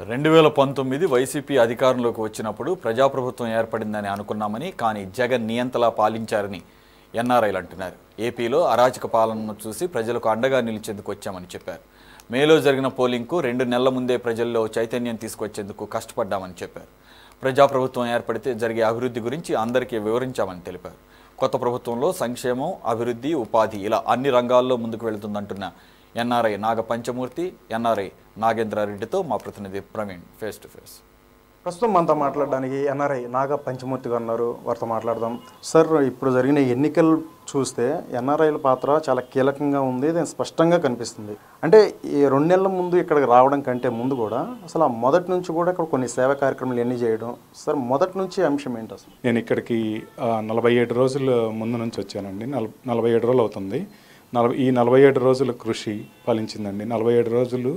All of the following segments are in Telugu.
2019 వైసీపీ అధికారంలోకి వచ్చినప్పుడు ప్రజాప్రభుత్వం ఏర్పడిందని అనుకున్నామని, కానీ జగన్ నియంతలా పాలించారని ఎన్ఆర్ఐలు అంటున్నారు. ఏపీలో అరాచక పాలనను చూసి ప్రజలకు అండగా నిలిచేందుకు వచ్చామని చెప్పారు. మేలో జరిగిన పోలింగ్కు 2 నెలల ముందే ప్రజల్లో చైతన్యం తీసుకొచ్చేందుకు కష్టపడ్డామని చెప్పారు. ప్రజాప్రభుత్వం ఏర్పడితే జరిగే అభివృద్ధి గురించి అందరికీ వివరించామని తెలిపారు. కొత్త ప్రభుత్వంలో సంక్షేమం, అభివృద్ధి, ఉపాధి ఇలా అన్ని రంగాల్లో ముందుకు వెళుతుందంటున్న ఎన్ఆర్ఐ నాగ పంచమూర్తి, ఎన్ఆర్ఐ నాగేంద్రారెడ్డితో మా ప్రతినిధి ప్రవీణ్ ఫేస్ టు ఫేస్. ప్రస్తుతం మనతో మాట్లాడడానికి ఎన్ఆర్ఐ నాగ పంచమూర్తి గారు ఉన్నారు. వారితో మాట్లాడదాం. సార్, ఇప్పుడు జరిగిన ఎన్నికలు చూస్తే ఎన్ఆర్ఐల పాత్ర చాలా కీలకంగా ఉంది, ఇది స్పష్టంగా కనిపిస్తుంది. అంటే ఈ 2 నెలల ముందు ఇక్కడికి రావడం కంటే ముందు కూడా అసలు మొదటి నుంచి కూడా ఇక్కడ కొన్ని సేవా కార్యక్రమాలు ఎన్ని చేయడం, సార్ మొదటి నుంచి అంశం ఏంటి అసలు? నేను ఇక్కడికి 47 రోజుల ముందు నుంచి వచ్చానండి. 47 రోజులు అవుతుంది. ఈ 47 రోజుల కృషి ఫలించిందండి. 47 రోజులు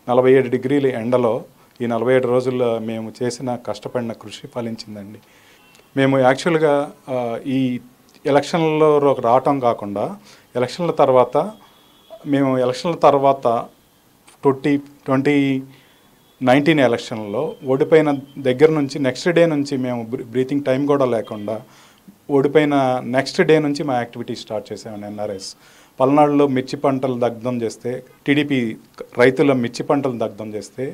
47 డిగ్రీల ఎండలో ఈ 47 రోజుల్లో మేము చేసిన కష్టపడిన కృషి ఫలించిందండి. మేము యాక్చువల్గా ఈ ఎలక్షన్లలో రావటం కాకుండా ఎలక్షన్ల తర్వాత 2019 ఎలక్షన్లో ఓడిపోయిన దగ్గర నుంచి నెక్స్ట్ డే నుంచి మేము బ్రీతింగ్ టైం కూడా లేకుండా ఓడిపోయిన నెక్స్ట్ డే నుంచి మా యాక్టివిటీ స్టార్ట్ చేసామండి. ఎన్ఆర్ఎస్ పల్నాడులో మిర్చి పంటలు దగ్ధం చేస్తే, టీడీపీ రైతుల మిర్చి పంటలు దగ్ధం చేస్తే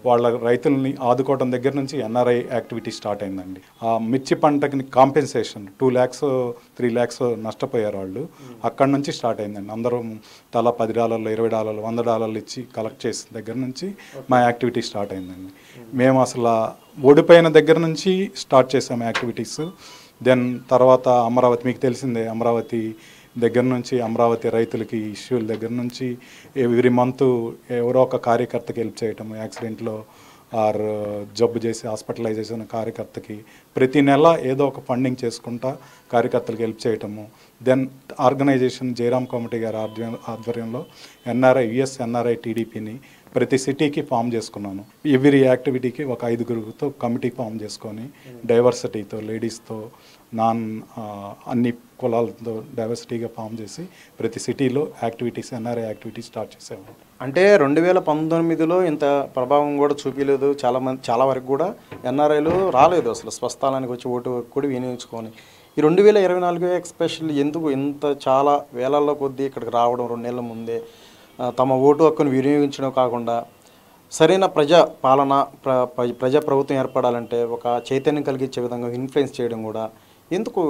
వాళ్ళ రైతుల్ని ఆదుకోవడం దగ్గర నుంచి ఎన్ఆర్ఐ యాక్టివిటీ స్టార్ట్ అయిందండి. ఆ మిర్చి పంటకి కాంపెన్సేషన్ 2 lakhs 3 lakhs నష్టపోయారు వాళ్ళు. అక్కడి నుంచి స్టార్ట్ అయిందండి. అందరూ తలా $10, $20, $100 ఇచ్చి కలెక్ట్ చేసిన దగ్గర నుంచి మా యాక్టివిటీ స్టార్ట్ అయిందండి. మేము అసలు ఓడిపోయిన దగ్గర నుంచి స్టార్ట్ చేసాము యాక్టివిటీస్. దెన్ తర్వాత అమరావతి, మీకు తెలిసిందే, అమరావతి దగ్గర నుంచి అమరావతి రైతులకి ఇష్యూల దగ్గర నుంచి ఎవ్రీ మంత్ ఎవరో ఒక కార్యకర్తకి హెల్ప్ చేయటం, యాక్సిడెంట్లో ఆర్ జబ్బు చేసి హాస్పిటలైజేషన్ కార్యకర్తకి ప్రతి నెల ఏదో ఒక ఫండింగ్ చేసుకుంటా కార్యకర్తలకు హెల్ప్ చేయటము. దెన్ ఆర్గనైజేషన్ జయరామ్ కమిటీ గారి ఆధ్వర్యంలో ఎన్ఆర్ఐ టీడీపీని ప్రతి సిటీకి ఫామ్ చేసుకున్నాను. ఎవ్రీ యాక్టివిటీకి ఒక 5గురితో కమిటీ ఫామ్ చేసుకొని డైవర్సిటీతో, లేడీస్తో, అన్ని కులాలతో డైవర్సిటీగా ఫామ్ చేసి ప్రతి సిటీలో ఎన్ఆర్ఐ యాక్టివిటీస్ స్టార్ట్ చేసాము. అంటే 2019లో ఇంత ప్రభావం కూడా చూపించలేదు. చాలా వరకు కూడా ఎన్ఆర్ఐలు రాలేదు అసలు స్వస్థలానికి వచ్చి ఓటు కూడా వినియోగించుకొని. ఈ 2024 ఎక్స్పెషల్లీ ఎందుకు ఇంత చాలా వేలల్లో కొద్దీ ఇక్కడికి రావడం, 2 నెలల ముందే తమ ఓటు హక్కును వినియోగించడం కాకుండా సరైన పాలన ప్రజాప్రభుత్వం ఏర్పడాలంటే ఒక చైతన్యం కలిగించే విధంగా ఇన్ఫ్లుయెన్స్ చేయడం కూడా ఎందుకు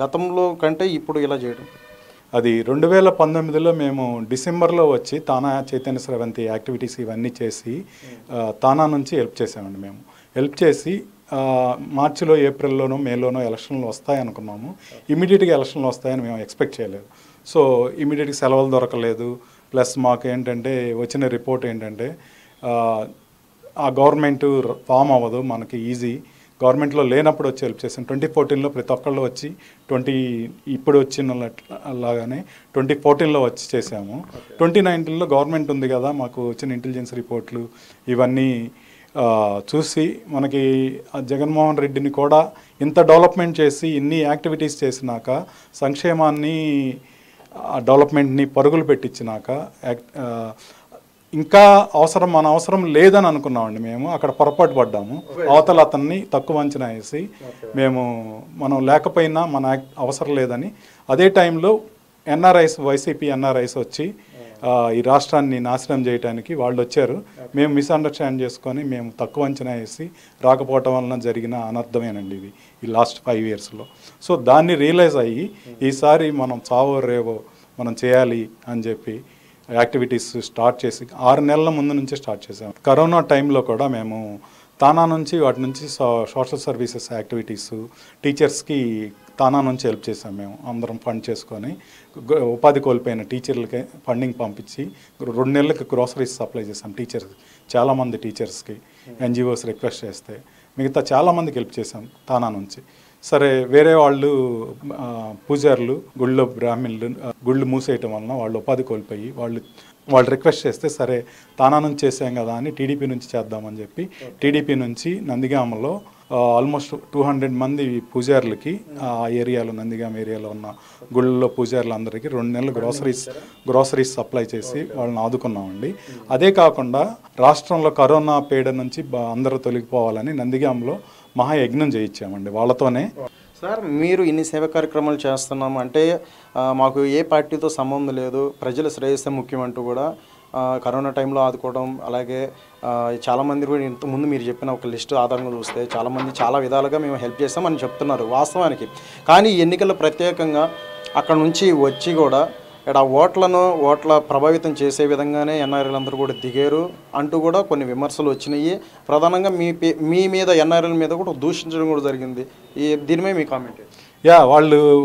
గతంలో కంటే ఇప్పుడు ఇలా చేయడం? అది 2019లో మేము డిసెంబర్లో వచ్చి తానా చైతన్య స్రవంతి యాక్టివిటీస్ ఇవన్నీ చేసి తానా నుంచి హెల్ప్ చేసామండి. మేము హెల్ప్ చేసి మార్చిలో, ఏప్రిల్లోనో, మేలోనో ఎలక్షన్లు వస్తాయనుకున్నాము. ఇమీడియట్గా ఎలక్షన్లు వస్తాయని మేము ఎక్స్పెక్ట్ చేయలేదు. సో ఇమీడియట్గా సెలవులు దొరకలేదు. ప్లస్ మాకు ఏంటంటే వచ్చిన రిపోర్ట్ ఏంటంటే ఆ గవర్నమెంట్ ఫామ్ అవ్వదు మనకి ఈజీ. గవర్నమెంట్లో లేనప్పుడు వచ్చి హెల్ప్ చేసాం. 2014లో ప్రతి ఒక్కళ్ళు వచ్చి ఇప్పుడు వచ్చిన లాగానే 2014లో వచ్చి చేసాము. 2019లో గవర్నమెంట్ ఉంది కదా, మాకు వచ్చిన ఇంటెలిజెన్స్ రిపోర్ట్లు ఇవన్నీ చూసి మనకి జగన్మోహన్ రెడ్డిని కూడా ఇంత డెవలప్మెంట్ చేసి ఇన్ని యాక్టివిటీస్ చేసినాక, సంక్షేమాన్ని డెవలప్మెంట్ని పరుగులు పెట్టించినాక ఇంకా మన అవసరం లేదని అనుకున్నామండి. మేము అక్కడ పొరపాటు పడ్డాము. అవతల అతన్ని తక్కువ అంచనా వేసి మనం లేకపోయినా మన అవసరం లేదని అదే టైంలో వైసీపీ ఎన్ఆర్ఐస్ వచ్చి ఈ రాష్ట్రాన్ని నాశనం చేయడానికి వాళ్ళు వచ్చారు. మేము మిస్అండర్స్టాండ్ చేసుకొని మేము తక్కువ అంచనా వేసి రాకపోవటం వలన జరిగిన అనర్థమేనండి ఇది ఈ లాస్ట్ 5 yearsలో. సో దాన్ని రియలైజ్ అయ్యి ఈసారి మనం చావో రేవో మనం చేయాలి అని చెప్పి యాక్టివిటీస్ స్టార్ట్ చేసి 6 నెలల ముందు నుంచి స్టార్ట్ చేసాం. కరోనా టైంలో కూడా మేము తానా నుంచి వాటి నుంచి సోషల్ సర్వీసెస్ యాక్టివిటీస్, టీచర్స్కి తానా నుంచి హెల్ప్ చేసాం. మేము అందరం ఫండ్ చేసుకొని ఉపాధి కోల్పోయిన టీచర్లకి ఫండింగ్ పంపించి 2 నెలలకి గ్రోసరీస్ సప్లై చేసాం. చాలామంది టీచర్స్కి ఎన్జిఓస్ రిక్వెస్ట్ చేస్తే మిగతా చాలామందికి హెల్ప్ చేసాం తానా నుంచి. సరే, వేరే వాళ్ళు పూజారులు, బ్రాహ్మణులు గుళ్ళు మూసేయటం వలన వాళ్ళు ఉపాధి కోల్పోయి వాళ్ళు రిక్వెస్ట్ చేస్తే సరే తానా నుంచి చేసాం కదా అని టీడీపీ నుంచి చేద్దామని చెప్పి టీడీపీ నుంచి నందిగామలో ఆల్మోస్ట్ 200 మంది పూజారులకి ఆ ఏరియాలో నందిగాం ఏరియాలో ఉన్న గుళ్ళలో పూజారులందరికీ 2 నెలలు గ్రోసరీస్ సప్లై చేసి వాళ్ళని ఆదుకున్నామండి. అదే కాకుండా రాష్ట్రంలో కరోనా పీడ నుంచి అందరూ తొలగిపోవాలని నందిగాంలో మహాయజ్ఞం చేయించామండి వాళ్ళతోనే. సార్, మీరు ఇన్ని సేవా కార్యక్రమాలు చేస్తున్నాము అంటే మాకు ఏ పార్టీతో సంబంధం లేదు, ప్రజల శ్రేయస్సే ముఖ్యమంటూ కూడా కరోనా టైంలో ఆదుకోవడం, అలాగే చాలామంది కూడా ఇంతకుముందు మీరు చెప్పిన ఒక లిస్టు ఆధారంగా చూస్తే చాలామంది చాలా విధాలుగా మేము హెల్ప్ చేస్తామని చెప్తున్నారు వాస్తవానికి. కానీ ఎన్నికల్లో ప్రత్యేకంగా అక్కడ నుంచి వచ్చి కూడా ఇక్కడ ఓట్ల ప్రభావితం చేసే విధంగానే ఎన్ఆర్ఐలు అందరూ కూడా దిగారు అంటూ కూడా కొన్ని విమర్శలు వచ్చినాయి. ప్రధానంగా మీ మీద ఎన్ఆర్ఐల మీద కూడా దూషించడం కూడా జరిగింది. దీని మీద మీ కామెంట్?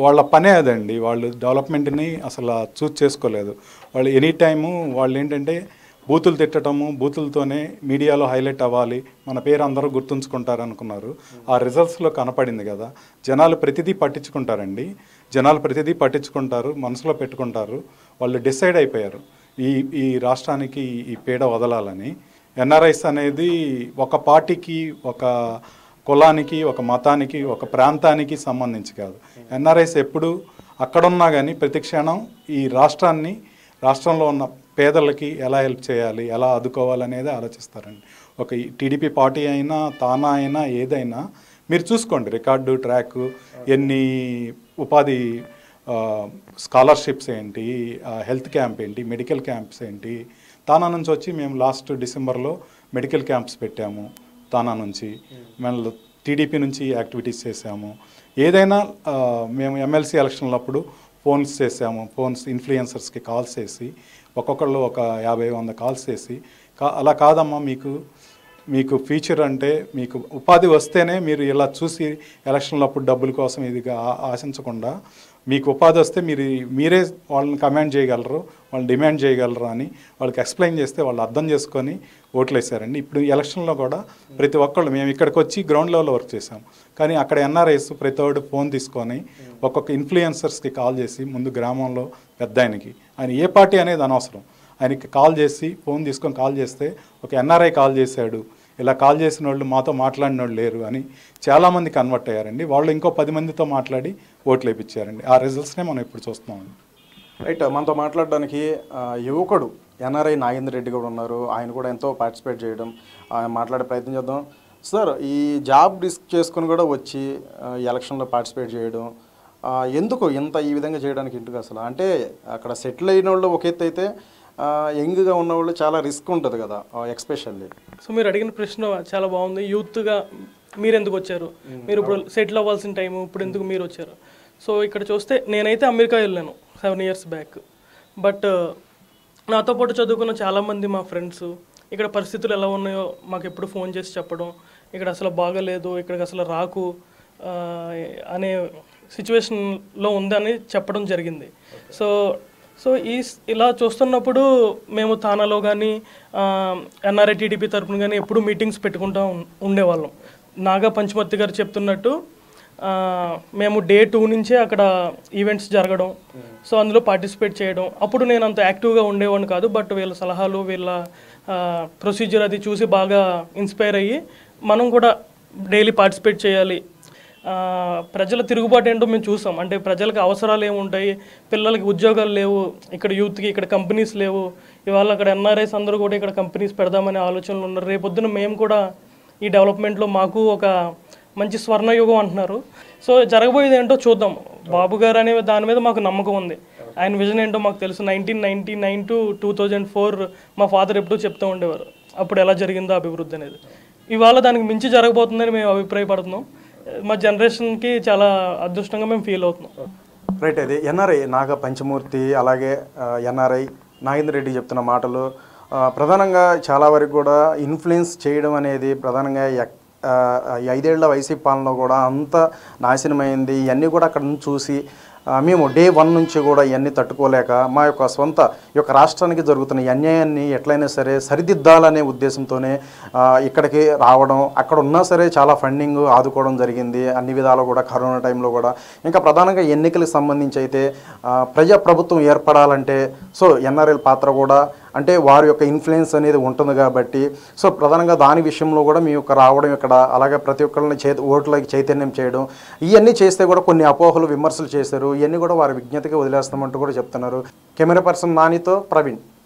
వాళ్ళ పనే అదండి. వాళ్ళు డెవలప్మెంట్ని అసలు చూస్ చేసుకోలేదు. వాళ్ళు ఎనీ టైము వాళ్ళు ఏంటంటే బూతులు తిట్టడము, బూతులతోనే మీడియాలో హైలైట్ అవ్వాలి, మన పేరు అందరూ గుర్తుంచుకుంటారు అనుకున్నారు. ఆ రిజల్ట్స్లో కనపడింది కదా. జనాలు ప్రతిదీ పట్టించుకుంటారండి, మనసులో పెట్టుకుంటారు. వాళ్ళు డిసైడ్ అయిపోయారు ఈ రాష్ట్రానికి ఈ పీడ వదలాలని. ఎన్ఆర్ఐస్ అనేది ఒక పార్టీకి, ఒక కులానికి, ఒక మతానికి, ఒక ప్రాంతానికి సంబంధించి కాదు. ఎన్ఆర్ఐస్ ఎప్పుడు అక్కడున్నా కానీ ప్రతి క్షణం ఈ రాష్ట్రంలో ఉన్న పేదలకి ఎలా హెల్ప్ చేయాలి, ఎలా ఆదుకోవాలనేది ఆలోచిస్తారండి. ఒక టీడీపీ పార్టీ అయినా, తానా అయినా, ఏదైనా మీరు చూసుకోండి, రికార్డు ట్రాక్, ఎన్ని ఉపాధి స్కాలర్షిప్స్ ఏంటి, హెల్త్ క్యాంప్ ఏంటి, మెడికల్ క్యాంప్స్ ఏంటి. తానా నుంచి వచ్చి మేము లాస్ట్ డిసెంబర్లో మెడికల్ క్యాంప్స్ పెట్టాము. తానా నుంచి మేము టీడీపీ నుంచి యాక్టివిటీస్ చేసాము. ఏదైనా మేము ఎమ్మెల్సీ ఎలక్షన్లప్పుడు ఫోన్స్ చేసాము. ఇన్ఫ్లుయెన్సర్స్కి కాల్స్ చేసి ఒక్కొక్కళ్ళు ఒక 50-100 కాల్స్ చేసి, అలా కాదమ్మా, మీకు ఫ్యూచర్ అంటే మీకు ఉపాధి వస్తేనే మీరు ఇలా చూసి ఎలక్షన్లప్పుడు డబ్బుల కోసం ఇదిగా ఆశించకుండా మీకు ఉపాధి వస్తే మీరే వాళ్ళని కమాండ్ చేయగలరు, వాళ్ళని డిమాండ్ చేయగలరు అని వాళ్ళకి ఎక్స్ప్లెయిన్ చేస్తే వాళ్ళు అర్థం చేసుకొని ఓట్లు వేశారండి. ఇప్పుడు ఎలక్షన్లో కూడా ప్రతి ఒక్కళ్ళు, మేము ఇక్కడికి వచ్చి గ్రౌండ్ లెవెల్లో వర్క్ చేసాం, కానీ అక్కడ ఎన్ఆర్ఐస్ ప్రతి ఒక్కడు ఫోన్ తీసుకొని ఒక్కొక్క ఇన్ఫ్లుయెన్సర్స్కి కాల్ చేసి, ముందు గ్రామంలో పెద్ద ఆయన ఏ పార్టీ అనేది అనవసరం, ఆయనకి కాల్ చేసి, ఫోన్ తీసుకొని కాల్ చేస్తే ఒక ఎన్ఆర్ఐ కాల్ చేశాడు, ఇలా కాల్ చేసిన వాళ్ళు మాతో మాట్లాడిన వాళ్ళు లేరు అని చాలామంది కన్వర్ట్ అయ్యారండి. వాళ్ళు ఇంకో 10 మందితో మాట్లాడి ఓట్లు వేయించారండి. ఆ రిజల్ట్స్నే మనం ఇప్పుడు చూస్తున్నామండి. రైట్, మనతో మాట్లాడడానికి యువకుడు ఎన్ఆర్ఐ నాగేంద్ర రెడ్డి కూడా ఉన్నారు. ఆయన కూడా ఎంతో పార్టిసిపేట్ చేయడం, మాట్లాడే ప్రయత్నం చేద్దాం. సార్, ఈ జాబ్ రిస్క్ చేసుకుని కూడా వచ్చి ఎలక్షన్లో పార్టిసిపేట్ చేయడం ఎందుకు ఈ విధంగా చేయడానికి ఎందుకు అసలు? అంటే అక్కడ సెటిల్ అయిన వాళ్ళు ఒక ఎత్తు అయితే యంగ్గా ఉన్నవాళ్ళు చాలా రిస్క్ ఉంటుంది కదా, ఎక్స్పెషల్లీ. సో మీరు అడిగిన ప్రశ్న చాలా బాగుంది. యూత్గా మీరు ఎందుకు వచ్చారు, మీరు ఇప్పుడు సెటిల్ అవ్వాల్సిన టైము, ఇప్పుడు ఎందుకు మీరు వచ్చారు? సో ఇక్కడ చూస్తే నేనైతే అమెరికా వెళ్ళాను 7 years బ్యాక్. బట్ నాతో పాటు చదువుకున్న చాలామంది మా ఫ్రెండ్స్ ఇక్కడ పరిస్థితులు ఎలా ఉన్నాయో మాకు ఎప్పుడు ఫోన్ చేసి చెప్పడం, ఇక్కడ అసలు బాగలేదు, ఇక్కడికి అసలు రాకు అనే సిచ్యువేషన్లో ఉందని చెప్పడం జరిగింది. సో ఇలా చూస్తున్నప్పుడు మేము తానాలో కానీ ఎన్ఆర్ఐ టీడీపీ తరఫున కానీ ఎప్పుడు మీటింగ్స్ పెట్టుకుంటూ ఉండేవాళ్ళం. నాగా పంచమర్తి గారు చెప్తున్నట్టు మేము Day 2 నుంచే అక్కడ ఈవెంట్స్ జరగడం, సో అందులో పార్టిసిపేట్ చేయడం. అప్పుడు నేను అంత యాక్టివ్గా ఉండేవాడిని కాదు, బట్ వీళ్ళ సలహాలు, వీళ్ళ ప్రొసీజర్ అది చూసి బాగా ఇన్స్పైర్ అయ్యి మనం కూడా డైలీ పార్టిసిపేట్ చేయాలి. ప్రజల తిరుగుబాటు ఏంటో మేము చూసాం. అంటే ప్రజలకు అవసరాలు ఏముంటాయి, పిల్లలకి ఉద్యోగాలు లేవు, ఇక్కడ యూత్కి ఇక్కడ కంపెనీస్ లేవు. ఇవాళ అక్కడ ఎన్ఆర్ఐస్ అందరూ కూడా ఇక్కడ కంపెనీస్ పెడదామనే ఆలోచనలు ఉన్నారు. రేపొద్దున మేము కూడా ఈ డెవలప్మెంట్లో మాకు ఒక మంచి స్వర్ణయుగం అంటున్నారు. సో జరగబోయేది ఏంటో చూద్దాం. బాబు గారు అనే దాని మీద మాకు నమ్మకం ఉంది. ఆయన విజన్ ఏంటో మాకు తెలుసు. 1999 to 2004 మా ఫాదర్ ఎప్పుడూ చెప్తూ ఉండేవారు అప్పుడు ఎలా జరిగిందో అభివృద్ధి అనేది. ఇవాళ దానికి మించి జరగబోతుందని మేము అభిప్రాయపడుతున్నాం. మా జనరేషన్కి చాలా అదృష్టంగా మేము ఫీల్ అవుతున్నాం. రైట్, అది ఎన్ఆర్ఐ నాగ పంచమూర్తి, అలాగే ఎన్ఆర్ఐ నాగేంద్ర రెడ్డి చెప్తున్న మాటలు ప్రధానంగా చాలా వరకు కూడా ఇన్ఫ్లుయెన్స్ చేయడం అనేది ప్రధానంగా 5 ఏళ్ల వైసీపీ పాలనలో కూడా అంత నాశనమైంది. ఇవన్నీ కూడా అక్కడ నుంచి చూసి మేము Day 1 నుంచి కూడా ఇవన్నీ తట్టుకోలేక మా యొక్క సొంత రాష్ట్రానికి జరుగుతున్న అన్యాయాన్ని ఎట్లయినా సరే సరిదిద్దాలనే ఉద్దేశంతోనే ఇక్కడికి రావడం, అక్కడ ఉన్నా సరే చాలా ఫండింగ్ ఆదుకోవడం జరిగింది అన్ని విధాలు కూడా కరోనా టైంలో కూడా. ఇంకా ప్రధానంగా ఎన్నికలకు సంబంధించి అయితే ప్రజాప్రభుత్వం ఏర్పడాలంటే సో ఎన్ఆర్ఐల పాత్ర కూడా అంటే వారి యొక్క ఇన్ఫ్లుయెన్స్ అనేది ఉంటుంది కాబట్టి సో ప్రధానంగా దాని విషయంలో కూడా మీ యొక్క రావడం ఇక్కడ, అలాగే ప్రతి ఒక్కరిని ఓట్లకి చైతన్యం చేయడం, ఇవన్నీ చేస్తే కూడా కొన్ని అపోహలు విమర్శలు చేశారు. ఇవన్నీ కూడా వారి విజ్ఞతగా వదిలేస్తామంటూ కూడా చెప్తున్నారు. కెమెరా పర్సన్ నానితో ప్రవీణ్.